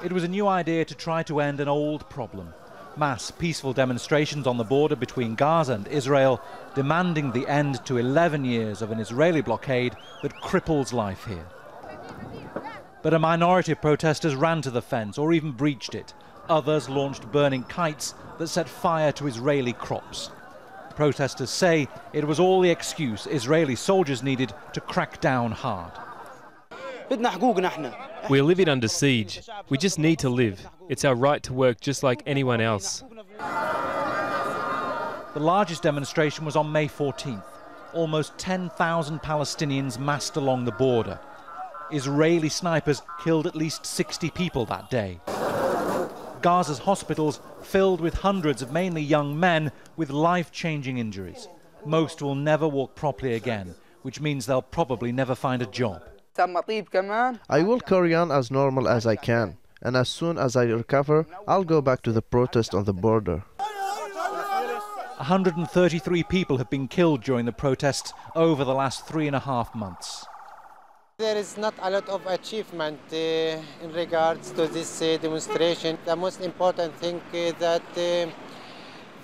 It was a new idea to try to end an old problem. Mass peaceful demonstrations on the border between Gaza and Israel, demanding the end to 11 years of an Israeli blockade that cripples life here. But a minority of protesters ran to the fence or even breached it. Others launched burning kites that set fire to Israeli crops. Protesters say it was all the excuse Israeli soldiers needed to crack down hard. We're living under siege. We just need to live. It's our right to work just like anyone else. The largest demonstration was on May 14th. Almost 10,000 Palestinians massed along the border. Israeli snipers killed at least 60 people that day. Gaza's hospitals filled with hundreds of mainly young men with life-changing injuries. Most will never walk properly again, which means they'll probably never find a job. I will carry on as normal as I can, and as soon as I recover, I'll go back to the protest on the border. 133 people have been killed during the protests over the last 3.5 months. There is not a lot of achievement in regards to this demonstration. The most important thing is that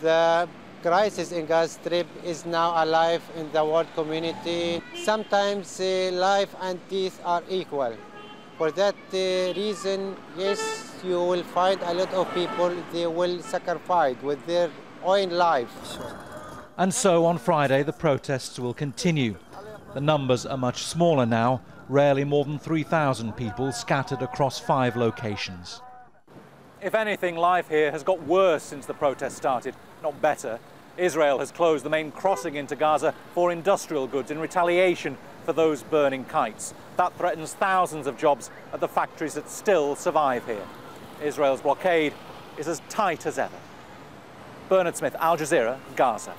the crisis in Gaza Strip is now alive in the world community. Sometimes life and death are equal. For that reason, yes, you will find a lot of people, they will sacrifice with their own life. And so on Friday, the protests will continue. The numbers are much smaller now, rarely more than 3,000 people scattered across 5 locations. If anything, life here has got worse since the protests started, not better. Israel has closed the main crossing into Gaza for industrial goods in retaliation for those burning kites. That threatens thousands of jobs at the factories that still survive here. Israel's blockade is as tight as ever. Bernard Smith, Al Jazeera, Gaza.